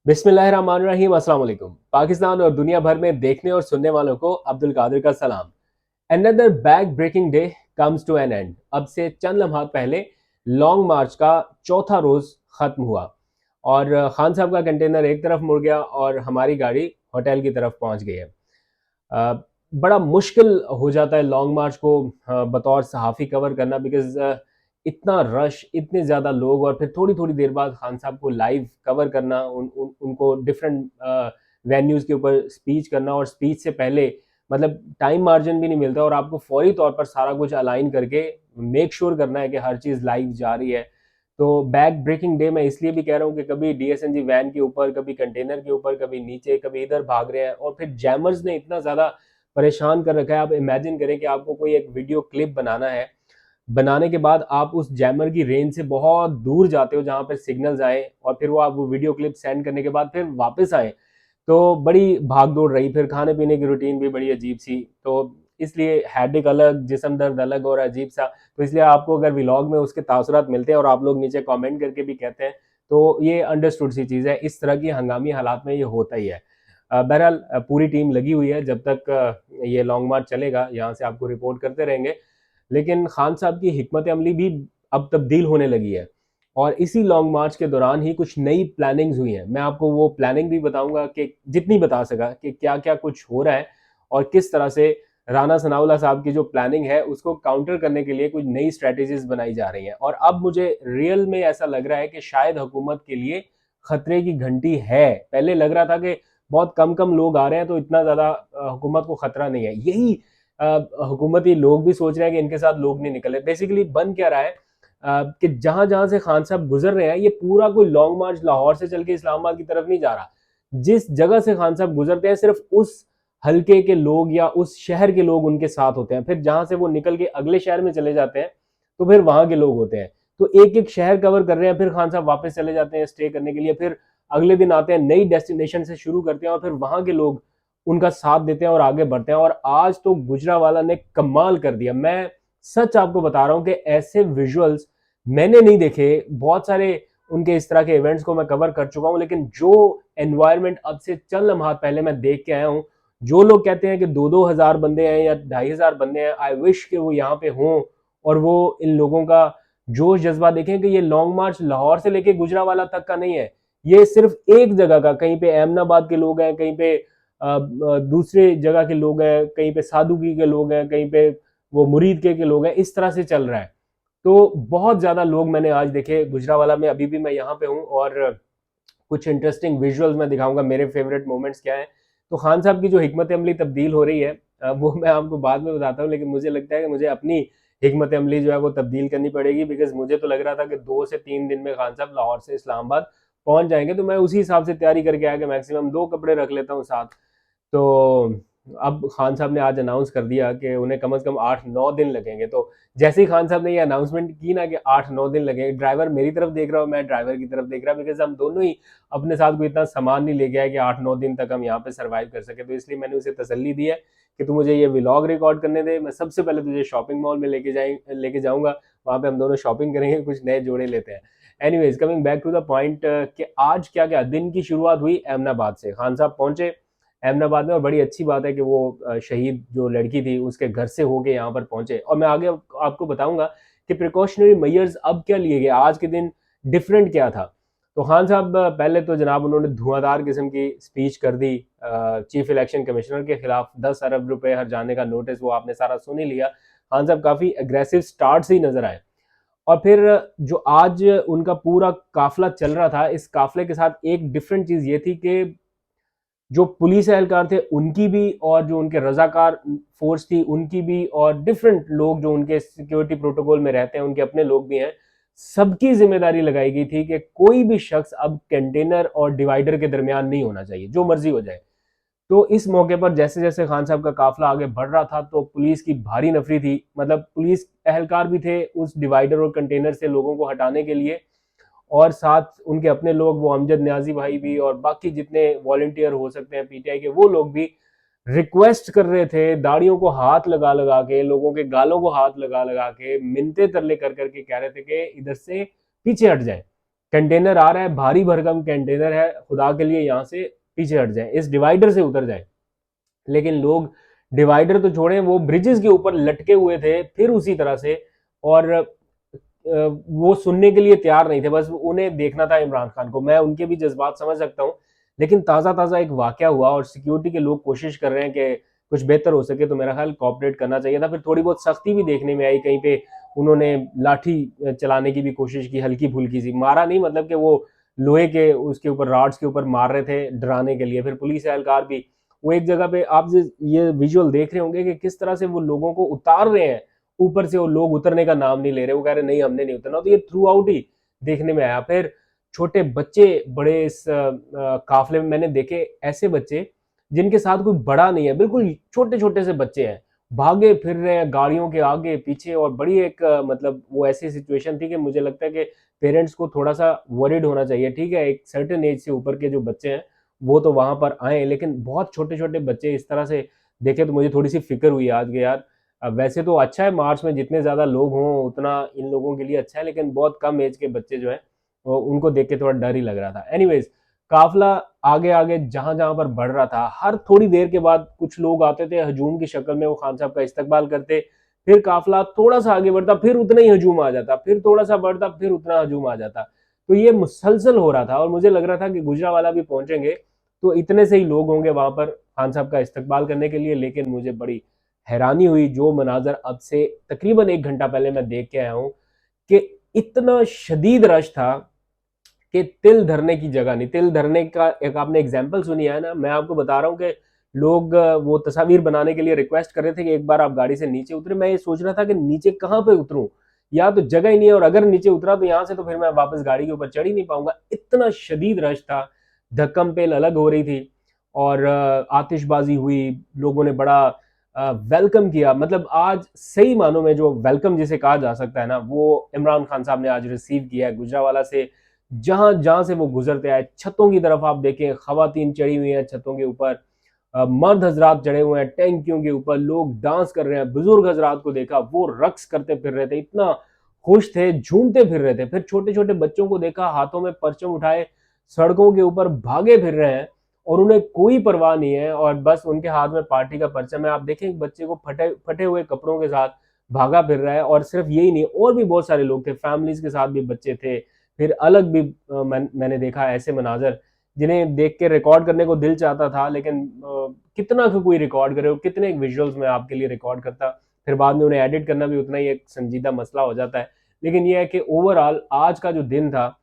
बिस्मिल्लाहिर्रहमानिर्रहीम, अस्सलाम वालेकुम। पाकिस्तान और दुनिया भर में देखने और सुनने वालों को अब्दुल कादिर का सलाम। Another back breaking day comes to an end. अब से चंद लम्हात पहले लॉन्ग मार्च का चौथा रोज खत्म हुआ और खान साहब का कंटेनर एक तरफ मुड़ गया और हमारी गाड़ी होटल की तरफ पहुंच गई है। बड़ा मुश्किल हो जाता है लॉन्ग मार्च को बतौर सहाफ़ी कवर करना, बिकॉज इतना रश, इतने ज़्यादा लोग, और फिर थोड़ी थोड़ी देर बाद खान साहब को लाइव कवर करना, उनको डिफरेंट वेन्यूज़ के ऊपर स्पीच करना, और स्पीच से पहले मतलब टाइम मार्जिन भी नहीं मिलता और आपको फौरी तौर पर सारा कुछ अलाइन करके मेक श्योर करना है कि हर चीज़ लाइव जा रही है। तो बैक ब्रेकिंग डे मैं इसलिए भी कह रहा हूँ कि कभी डीएसएनजी वैन के ऊपर, कभी कंटेनर के ऊपर, कभी नीचे, कभी इधर भाग रहे हैं, और फिर जैमर्स ने इतना ज़्यादा परेशान कर रखा है। आप इमेजिन करें कि आपको कोई एक वीडियो क्लिप बनाना है, बनाने के बाद आप उस जैमर की रेंज से बहुत दूर जाते हो जहां पर सिग्नल्स आए, और फिर वो आप वो वीडियो क्लिप सेंड करने के बाद फिर वापस आए, तो बड़ी भाग दौड़ रही। फिर खाने पीने की रूटीन भी बड़ी अजीब सी, तो इसलिए हेडेक अलग, जिस्म दर्द अलग और अजीब सा। तो इसलिए आपको अगर व्लॉग में उसके तासुरात मिलते हैं और आप लोग नीचे कमेंट करके भी कहते हैं, तो ये अंडरस्टूड सी चीज़ है। इस तरह की हंगामी हालात में ये होता ही है। बहरहाल पूरी टीम लगी हुई है, जब तक ये लॉन्ग मार्च चलेगा यहाँ से आपको रिपोर्ट करते रहेंगे। लेकिन खान साहब की हिकमत अमली भी अब तब्दील होने लगी है, और इसी लॉन्ग मार्च के दौरान ही कुछ नई प्लानिंग्स हुई हैं। मैं आपको वो प्लानिंग भी बताऊंगा कि जितनी बता सका कि क्या क्या कुछ हो रहा है, और किस तरह से राना सनाउल्लाह साहब की जो प्लानिंग है उसको काउंटर करने के लिए कुछ नई स्ट्रेटेजीज बनाई जा रही हैं। और अब मुझे रियल में ऐसा लग रहा है कि शायद हुकूमत के लिए खतरे की घंटी है। पहले लग रहा था कि बहुत कम कम लोग आ रहे हैं तो इतना ज़्यादा हुकूमत को खतरा नहीं है। यही हुकूमती लोग भी सोच रहे हैं कि इनके साथ लोग नहीं निकले। बेसिकली बन क्या रहा है कि जहां जहां से खान साहब गुजर रहे हैं, ये पूरा कोई लॉन्ग मार्च लाहौर से चल के इस्लामाबाद की तरफ नहीं जा रहा। जिस जगह से खान साहब गुजरते हैं सिर्फ उस हल्के के लोग या उस शहर के लोग उनके साथ होते हैं। फिर जहां से वो निकल के अगले शहर में चले जाते हैं तो फिर वहां के लोग होते हैं। तो एक एक शहर कवर कर रहे हैं, फिर खान साहब वापस चले जाते हैं स्टे करने के लिए, फिर अगले दिन आते हैं, नई डेस्टिनेशन से शुरू करते हैं, और फिर वहां के लोग उनका साथ देते हैं और आगे बढ़ते हैं। और आज तो गुजरावाला ने कमाल कर दिया। मैं सच आपको बता रहा हूं कि ऐसे विजुअल्स मैंने नहीं देखे। बहुत सारे उनके इस तरह के इवेंट्स को मैं कवर कर चुका हूं, लेकिन जो एनवायरनमेंट अब से चंद लम्हात पहले मैं देख के आया हूं, जो लोग कहते हैं कि 2-2 हजार बंदे हैं या 2,500 बंदे हैं, आई विश कि वो यहाँ पे हों और वो इन लोगों का जोश जज्बा देखें कि ये लॉन्ग मार्च लाहौर से लेके गुजरावाला तक का नहीं है। ये सिर्फ एक जगह का, कहीं पे अहमदाबाद के लोग हैं, कहीं पे दूसरे जगह के लोग हैं, कहीं पे सादुकी के लोग हैं, कहीं पे वो मुरीद के लोग हैं, इस तरह से चल रहा है। तो बहुत ज्यादा लोग मैंने आज देखे गुजरावाला में। अभी भी मैं यहाँ पे हूँ और कुछ इंटरेस्टिंग विजुअल्स मैं दिखाऊंगा, मेरे फेवरेट मोमेंट्स क्या है। तो खान साहब की जो हिकमत अमली तब्दील हो रही है वो मैं आपको बाद में बताता हूँ, लेकिन मुझे लगता है कि मुझे अपनी हिकमत अमली जो है वो तब्दील करनी पड़ेगी, बिकॉज मुझे तो लग रहा था कि 2 से 3 दिन में खान साहब लाहौर से इस्लामाबाद पहुंच जाएंगे। तो मैं उसी हिसाब से तैयारी करके आया कि मैक्सिमम 2 कपड़े रख लेता हूँ साथ। तो अब खान साहब ने आज अनाउंस कर दिया कि उन्हें कम से कम 8-9 दिन लगेंगे। तो जैसे ही खान साहब ने ये अनाउंसमेंट की ना कि 8-9 दिन लगेंगे, ड्राइवर मेरी तरफ देख रहा हूँ, मैं ड्राइवर की तरफ देख रहा, बिकॉज हम दोनों ही अपने साथ कोई इतना सामान नहीं लेके आए कि 8-9 दिन तक हम यहाँ पे सर्वाइव कर सके। तो इसलिए मैंने उसे तसल्ली दी है कि तू मुझे ये व्लॉग रिकॉर्ड करने दे, मैं सबसे पहले तुझे शॉपिंग मॉल में लेके जाऊंगा, वहां पे हम दोनों शॉपिंग करेंगे, कुछ नए जोड़े लेते हैं। Anyways, coming back to the point कि आज क्या क्या दिन की शुरुआत हुई अहमदाबाद से। खान साहब पहुंचे अहमदाबाद में, और बड़ी अच्छी बात है कि वो शहीद जो लड़की थी उसके घर से होके यहाँ पर पहुंचे। और मैं आगे आपको बताऊंगा कि प्रिकॉशनरी मेजर्स अब क्या लिए गए, आज के दिन डिफरेंट क्या था। तो खान साहब पहले तो जनाब उन्होंने धुआंधार किस्म की स्पीच कर दी चीफ इलेक्शन कमिश्नर के खिलाफ। 10 अरब रुपए हर जाने का नोटिस, वो आपने सारा सुन ही लिया। खान साहब काफी अग्रेसिव स्टार्ट से ही नजर आए। और फिर जो आज उनका पूरा काफिला चल रहा था, इस काफिले के साथ एक डिफरेंट चीज ये थी कि जो पुलिस एहलकार थे उनकी भी, और जो उनके रजाकार फोर्स थी उनकी भी, और डिफरेंट लोग जो उनके सिक्योरिटी प्रोटोकॉल में रहते हैं उनके अपने लोग भी हैं, सबकी जिम्मेदारी लगाई गई थी कि कोई भी शख्स अब कंटेनर और डिवाइडर के दरमियान नहीं होना चाहिए, जो मर्जी हो जाए। तो इस मौके पर जैसे जैसे खान साहब का काफिला आगे बढ़ रहा था तो पुलिस की भारी नफरी थी। मतलब पुलिस एहलकार भी थे उस डिवाइडर और कंटेनर से लोगों को हटाने के लिए, और साथ उनके अपने लोग, वो अमजद न्याजी भाई भी और बाकी जितने वॉलंटियर हो सकते हैं पीटीआई के, वो लोग भी रिक्वेस्ट कर रहे थे, दाढ़ियों को हाथ लगा लगा के, लोगों के गालों को हाथ लगा लगा के, मिन्नते तरले कर करके कह रहे थे कि इधर से पीछे हट जाए। कंटेनर आ रहा है, भारी भरकम कंटेनर है, खुदा के लिए यहाँ से पीछे हट जाए, इस डिवाइडर से उतर जाए। लेकिन लोग डिवाइडर तो छोड़े, वो ब्रिजेस के ऊपर लटके हुए थे फिर उसी तरह से, और वो सुनने के लिए तैयार नहीं थे, बस उन्हें देखना था इमरान खान को। मैं उनके भी जज्बात समझ सकता हूँ, लेकिन ताज़ा ताज़ा एक वाकया हुआ और सिक्योरिटी के लोग कोशिश कर रहे हैं कि कुछ बेहतर हो सके, तो मेरा ख्याल कॉपरेट करना चाहिए था। फिर थोड़ी बहुत सख्ती भी देखने में आई, कहीं पे उन्होंने लाठी चलाने की भी कोशिश की, हल्की फुल्की सी, मारा नहीं, मतलब कि वो लोहे के उसके ऊपर रॉड्स के ऊपर मार रहे थे डराने के लिए। फिर पुलिस एहलकार भी, वो एक जगह पे आप ये विजुअल देख रहे होंगे कि किस तरह से वो लोगों को उतार रहे हैं ऊपर से, वो लोग उतरने का नाम नहीं ले रहे, वो कह रहे नहीं हमने नहीं उतरना। तो ये थ्रू आउट ही देखने में आया। फिर छोटे बच्चे बड़े इस काफले में मैंने देखे, ऐसे बच्चे जिनके साथ कोई बड़ा नहीं है, बिल्कुल छोटे छोटे से बच्चे हैं, भागे फिर रहे हैं गाड़ियों के आगे पीछे। और बड़ी एक मतलब वो ऐसी सिचुएशन थी कि मुझे लगता है कि पेरेंट्स को थोड़ा सा वरिड होना चाहिए। ठीक है, एक सर्टेन एज से ऊपर के जो बच्चे हैं वो तो वहां पर आए, लेकिन बहुत छोटे छोटे बच्चे इस तरह से देखे तो मुझे थोड़ी सी फिक्र हुई आज के यार। वैसे तो अच्छा है, मार्च में जितने ज्यादा लोग हों उतना इन लोगों के लिए अच्छा है, लेकिन बहुत कम एज के बच्चे जो हैं उनको देख के थोड़ा डर ही लग रहा था। एनीवेज, काफला आगे आगे जहां जहां पर बढ़ रहा था, हर थोड़ी देर के बाद कुछ लोग आते थे हजूम की शक्ल में, वो खान साहब का इस्तकबाल करते। फिर काफला थोड़ा सा आगे बढ़ता, फिर उतना ही हजूम आ जाता, फिर थोड़ा सा बढ़ता, फिर उतना हजूम आ जाता। तो ये मुसलसल हो रहा था और मुझे लग रहा था कि गुजरावाला भी पहुंचेंगे तो इतने से ही लोग होंगे वहां पर खान साहब का इस्तकबाल करने के लिए। लेकिन मुझे बड़ी हैरानी हुई, जो मनाजर अब से तकरीबन 1 घंटा पहले मैं देख के आया हूं, कि इतना शदीद रश था कि तिल धरने की जगह नहीं। तिल धरने का एक आपने एग्जाम्पल सुनी है ना, मैं आपको बता रहा हूँ कि लोग वो तस्वीर बनाने के लिए रिक्वेस्ट कर रहे थे कि एक बार आप गाड़ी से नीचे उतरे। मैं ये सोच रहा था कि नीचे कहाँ पे उतरूं, या तो जगह ही नहीं है, और अगर नीचे उतरा तो यहाँ से तो फिर मैं वापस गाड़ी के ऊपर चढ़ ही नहीं पाऊंगा, इतना शदीद रश था। धक्कम पेल अलग हो रही थी, और आतिशबाजी हुई, लोगों ने बड़ा वेलकम किया। मतलब आज सही मानों में जो वेलकम जिसे कहा जा सकता है ना, वो इमरान खान साहब ने आज रिसीव किया है गुजरावाला से। जहां जहां से वो गुजरते आए, छतों की तरफ आप देखें, खवातीन चढ़ी हुई हैं छतों के ऊपर, मर्द हजरात चढ़े हुए हैं टैंकियों के ऊपर, लोग डांस कर रहे हैं। बुजुर्ग हजरात को देखा, वो रक्स करते फिर रहे थे, इतना खुश थे, झूमते फिर रहे थे। फिर छोटे छोटे बच्चों को देखा, हाथों में परचम उठाए सड़कों के ऊपर भागे फिर रहे हैं, और उन्हें कोई परवाह नहीं है, और बस उनके हाथ में पार्टी का परचम है। आप देखें एक बच्चे को फटे फटे हुए कपड़ों के साथ भागा फिर रहा है। और सिर्फ यही नहीं, और भी बहुत सारे लोग थे, फैमिलीज के साथ भी बच्चे थे। फिर अलग भी मैंने देखा ऐसे मनाजर जिन्हें देख के रिकॉर्ड करने को दिल चाहता था, लेकिन कितना कोई रिकॉर्ड करे, कितने विजुअल्स में आपके लिए रिकॉर्ड करता, फिर बाद में उन्हें एडिट करना भी उतना ही एक संजीदा मसला हो जाता है। लेकिन यह है कि ओवरऑल आज का जो दिन था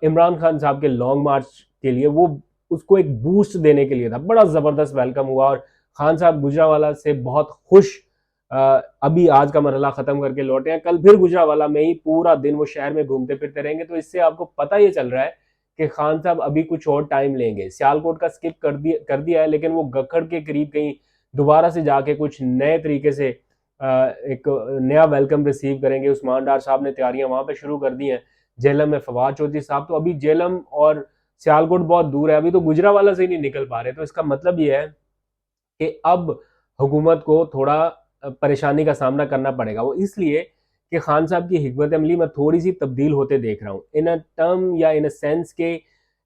इमरान खान साहब के लॉन्ग मार्च के लिए, वो उसको एक बूस्ट देने के लिए था। बड़ा जबरदस्त वेलकम हुआ, और खान साहब गुजरावाला से बहुत खुश अभी आज का मरहला खत्म करके लौटे हैं। कल फिर गुजरावाला में ही पूरा दिन वो शहर में घूमते फिरते रहेंगे। तो इससे आपको पता ये चल रहा है कि खान साहब अभी कुछ और टाइम लेंगे। सियालकोट का स्किप कर दिया है, लेकिन वो गखड़ के करीब कहीं दोबारा से जाके कुछ नए तरीके से एक नया वेलकम रिसीव करेंगे। उस्मान डार साहब ने तैयारियां वहां पे शुरू कर दी हैं। जेलम में फवाद चौधरी साहब, तो अभी जेलम और सियालकोट बहुत दूर है, अभी तो गुजरावाला से ही नहीं निकल पा रहे। तो इसका मतलब ये है कि अब हुकूमत को थोड़ा परेशानी का सामना करना पड़ेगा। वो इसलिए कि खान साहब की हिकमत अमली में थोड़ी सी तब्दील होते देख रहा हूँ, इन अ टर्म या इन अ सेंस के।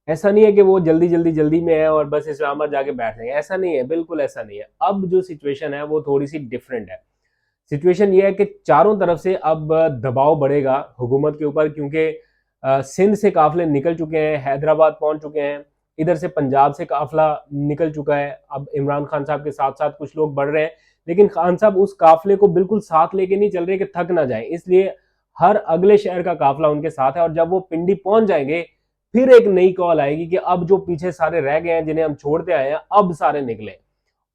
ऐसा नहीं है कि वो जल्दी में है और बस इस्लामाबाद जाके बैठ जाएंगे, ऐसा नहीं है, बिल्कुल ऐसा नहीं है। अब जो सिचुएशन है वो थोड़ी सी डिफरेंट है। सिचुएशन ये है कि चारों तरफ से अब दबाव बढ़ेगा हुकूमत के ऊपर, क्योंकि सिंध से काफिले निकल चुके हैं, हैदराबाद पहुंच चुके हैं, इधर से पंजाब से काफिला निकल चुका है। अब इमरान खान साहब के साथ साथ कुछ लोग बढ़ रहे हैं, लेकिन खान साहब उस काफिले को बिल्कुल साथ लेके नहीं चल रहे कि थक ना जाए, इसलिए हर अगले शहर का काफिला उनके साथ है। और जब वो पिंडी पहुंच जाएंगे, फिर एक नई कॉल आएगी कि अब जो पीछे सारे रह गए हैं, जिन्हें हम छोड़ते आए हैं, अब सारे निकले।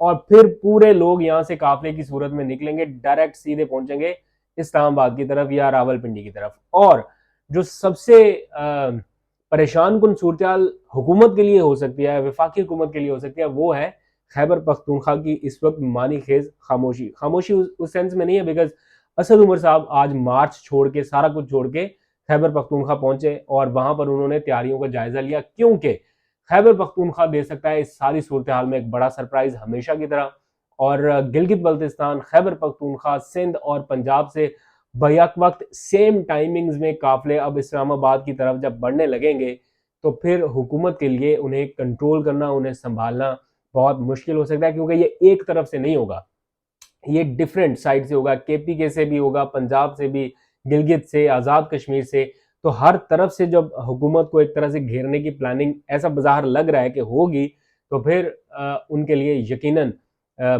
और फिर पूरे लोग यहां से काफिले की सूरत में निकलेंगे, डायरेक्ट सीधे पहुंचेंगे इस्लामाबाद की तरफ या रावलपिंडी की तरफ। और जो सबसे परेशान कुन सूरत हुकूमत के लिए हो सकती है, विफाकी हुकूमत के लिए हो सकती है, वो है खैबर पख्तूनख्वा की इस वक्त मानी खेज खामोशी। खामोशी उस सेंस में नहीं है बिकॉज असद उमर साहब आज मार्च छोड़ के, सारा कुछ छोड़ के खैबर पख्तूनख्वा पहुंचे, और वहां पर उन्होंने तैयारियों का जायजा लिया, क्योंकि खैबर पख्तूनख्वा दे सकता है इस सारी सूरत हाल में एक बड़ा सरप्राइज हमेशा की तरह। और गिलगित बल्तिस्तान, खैबर पख्तूनख्वा, सिंध और पंजाब से बैक वक्त सेम टाइमिंग्स में काफिले अब इस्लामाबाद की तरफ जब बढ़ने लगेंगे तो फिर हुकूमत के लिए उन्हें कंट्रोल करना, उन्हें संभालना बहुत मुश्किल हो सकता है, क्योंकि ये एक तरफ से नहीं होगा, ये डिफरेंट साइड से होगा, केपी से भी होगा, पंजाब से भी, गिलगित से, आज़ाद कश्मीर से। तो हर तरफ से जब हुकूमत को एक तरह से घेरने की प्लानिंग ऐसा बाजार लग रहा है कि होगी, तो फिर उनके लिए यकीनन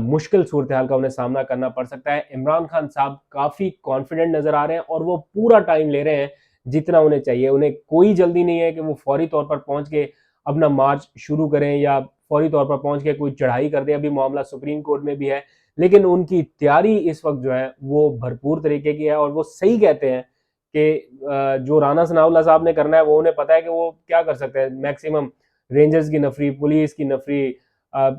मुश्किल सूरत हाल का उन्हें सामना करना पड़ सकता है। इमरान खान साहब काफ़ी कॉन्फिडेंट नज़र आ रहे हैं और वो पूरा टाइम ले रहे हैं जितना उन्हें चाहिए। उन्हें कोई जल्दी नहीं है कि वो फौरी तौर पर पहुंच के अपना मार्च शुरू करें या फौरी तौर पर पहुंच के कोई चढ़ाई कर दें। अभी मामला सुप्रीम कोर्ट में भी है, लेकिन उनकी तैयारी इस वक्त जो है वो भरपूर तरीके की है। और वो सही कहते हैं कि जो राना सनाउल्लाह साहब ने करना है वो उन्हें पता है कि वो क्या कर सकते हैं। मैक्सिमम रेंजर्स की नफरी, पुलिस की नफरी,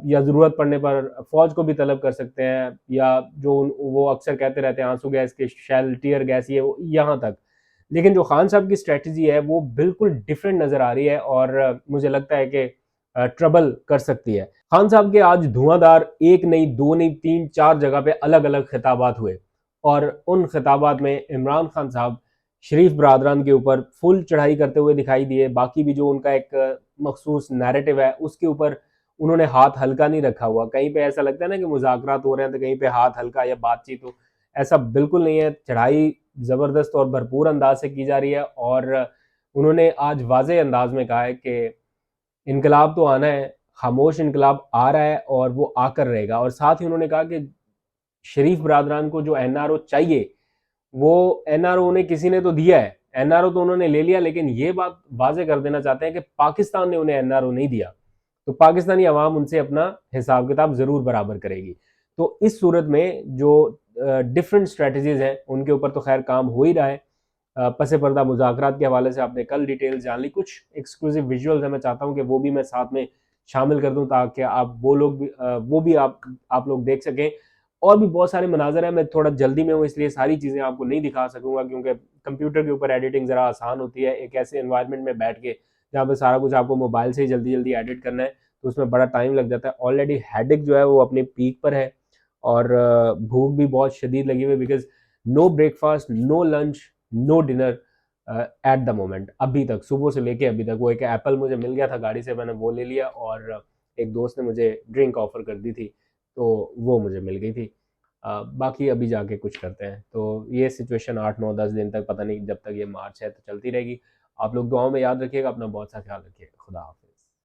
या ज़रूरत पड़ने पर फौज को भी तलब कर सकते हैं, या जो वो अक्सर कहते रहते हैं आंसू गैस के शेल, टीयर गैस, ये यहाँ तक। लेकिन जो खान साहब की स्ट्रेटजी है वो बिल्कुल डिफरेंट नज़र आ रही है और मुझे लगता है कि ट्रबल कर सकती है। खान साहब के आज धुआंधार एक नहीं, दो नहीं, तीन चार जगह पे अलग अलग खिताबात हुए और उन खिताबात में इमरान खान साहब शरीफ बरादरान के ऊपर फुल चढ़ाई करते हुए दिखाई दिए। बाकी भी जो उनका एक मखसूस नैरेटिव है उसके ऊपर उन्होंने हाथ हल्का नहीं रखा हुआ। कहीं पे ऐसा लगता है ना कि मुज़ाकरात हो रहे हैं तो कहीं पे हाथ हल्का या बातचीत हो, ऐसा बिल्कुल नहीं है। चढ़ाई ज़बरदस्त और भरपूर अंदाज से की जा रही है और उन्होंने आज वाज़ेह अंदाज में कहा है कि इनकलाब तो आना है, खामोश इनकलाब आ रहा है और वो आकर रहेगा। और साथ ही उन्होंने कहा कि शरीफ बरादरान को जो एनआरओ चाहिए वो एनआरओ उन्हें किसी ने तो दिया है, एनआरओ तो उन्होंने ले लिया, लेकिन ये बात वाजे कर देना चाहते हैं कि पाकिस्तान ने उन्हें एनआरओ नहीं दिया, तो पाकिस्तानी अवाम उनसे अपना हिसाब किताब जरूर बराबर करेगी। तो इस सूरत में जो डिफरेंट स्ट्रेटजीज हैं उनके ऊपर तो खैर काम हो ही रहा है। पसे पर्दा मुज़ाकरात के हवाले से आपने कल डिटेल जान ली। कुछ एक्सक्लूसिव विजुअल्स है, मैं चाहता हूँ कि वो भी मैं साथ में शामिल कर दूं ताकि आप वो लोग भी वो भी आप लोग देख सकें। और भी बहुत सारे मनाजर हैं, मैं थोड़ा जल्दी में हूँ इसलिए सारी चीज़ें आपको नहीं दिखा सकूंगा, क्योंकि कंप्यूटर के ऊपर एडिटिंग ज़रा आसान होती है। एक ऐसे इन्वायरमेंट में बैठ के जहाँ पे सारा कुछ आपको मोबाइल से ही जल्दी जल्दी एडिट करना है तो उसमें बड़ा टाइम लग जाता है। ऑलरेडी हेडेक जो है वो अपने पीक पर है और भूख भी बहुत शदीद लगी हुई है, because no breakfast, no lunch, no dinner at the moment. अभी तक सुबह से लेके अभी तक वो एक एप्पल मुझे मिल गया था गाड़ी से, मैंने वो ले लिया और एक दोस्त ने मुझे ड्रिंक ऑफर कर दी थी तो वो मुझे मिल गई थी। बाकी अभी जाके कुछ करते हैं। तो ये सिचुएशन 8 9 10 दिन तक, पता नहीं जब तक ये मार्च है तो चलती रहेगी। आप लोग दुआओं में याद रखिएगा, अपना बहुत सा ख्याल रखिएगा। खुदा हाफिज़।